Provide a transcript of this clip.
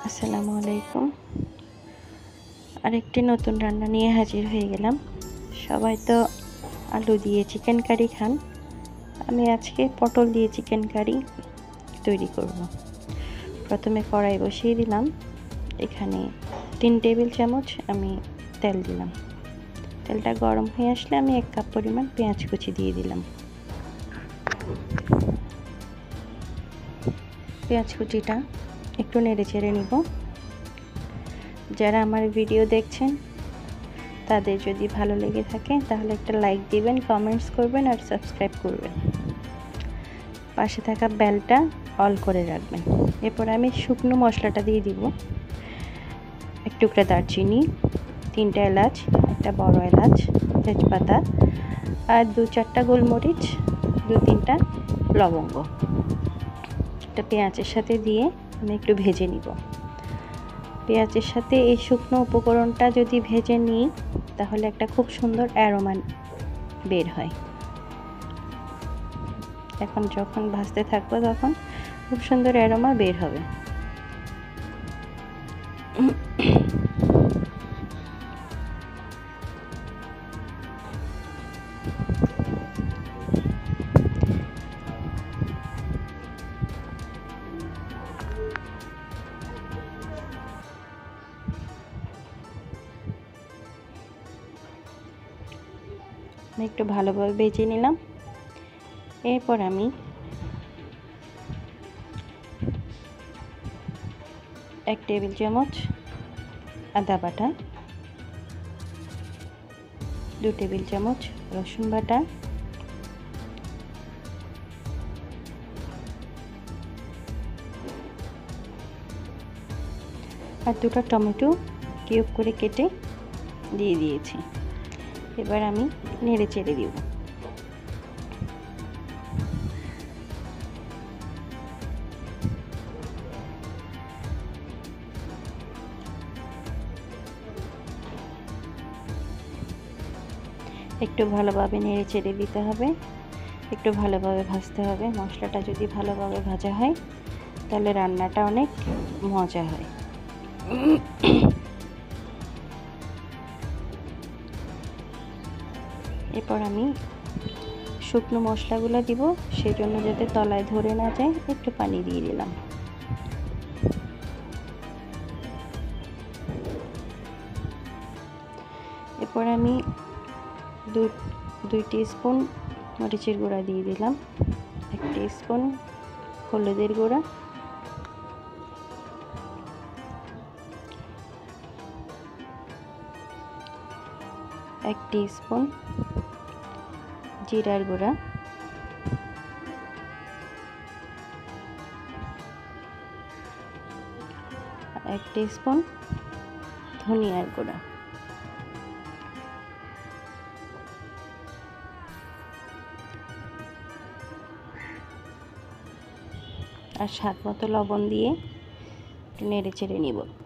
আসসালামু আলাইকুম। আরেকটি নতুন রান্না নিয়ে হাজির হয়ে গেলাম। সবাই তো আলু দিয়ে চিকেন কারি খান, আমি আজকে পটল দিয়ে চিকেন কারি তৈরি করব। প্রথমে কড়াই বসিয়ে দিলাম, এখানে 3 টেবিল চামচ আমি তেল দিলাম। তেলটা গরম হয়ে আসলে আমি 1 কাপ পরিমাণ পেঁয়াজ কুচি দিয়ে দিলাম। পেঁয়াজ কুচিটা একটু নেড়ে চেড়ে নিব। যারা আমার ভিডিও দেখছেন তাদের যদি ভালো লেগে থাকে তাহলে একটা লাইক দিবেন, কমেন্টস করবেন আর সাবস্ক্রাইব করবেন। পাশে থাকা বেলটা অল করে রাখবেন। এরপর আমি শুকনো মশলাটা দিয়ে দিব। 1 টুকরা দারচিনি, 3টা এলাচ, একটা বড় এলাচ, তেজপাতা আর 2-4টা গোলমরিচ, 2-3টা লবঙ্গ। এটা পেঁয়াজের সাথে দিয়ে আমি একটু ভেজে নিব। পেঁয়াজের সাথে এই শুকনো উপকরণটা যদি ভেজে নিই তাহলে একটা খুব সুন্দর অ্যারোমা বের হয়। এখন যখন ভাজতে থাকবো তখন খুব সুন্দর অ্যারোমা বের হবে। একটু ভালোভাবে ভেজে নিলাম। এরপর আমি 1 টেবিল চামচ আদা বাটা, 2 টেবিল চামচ রসুন বাটা, আর 2টা টমেটো কিউব করে কেটে দিয়ে দিয়েছি। এবার আমি নেড়ে চেড়ে দিব। একটু ভালোভাবে নেড়ে চেড়ে দিতে হবে, একটু ভালোভাবে ভাজতে হবে। মশলাটা যদি ভালোভাবে ভাজা হয় তাহলে রান্নাটা অনেক মজা হয়। এরপর আমি শুকনো মশলাগুলো দিব, সেজন্য যাতে তলায় ধরে না যায় একটু পানি দিয়ে দিলাম। এরপর আমি 2 টিস্পুন মরিচের গুঁড়া দিয়ে দিলাম, 1 টিস্পুন হলুদের গুঁড়া, 1 টিস্পুন জিরার গুঁড়া, 1 টিস্পুন ধনিয়ার গুঁড়া, আর স্বাদ মতো লবণ দিয়ে একটু নেড়ে চেড়ে নিব।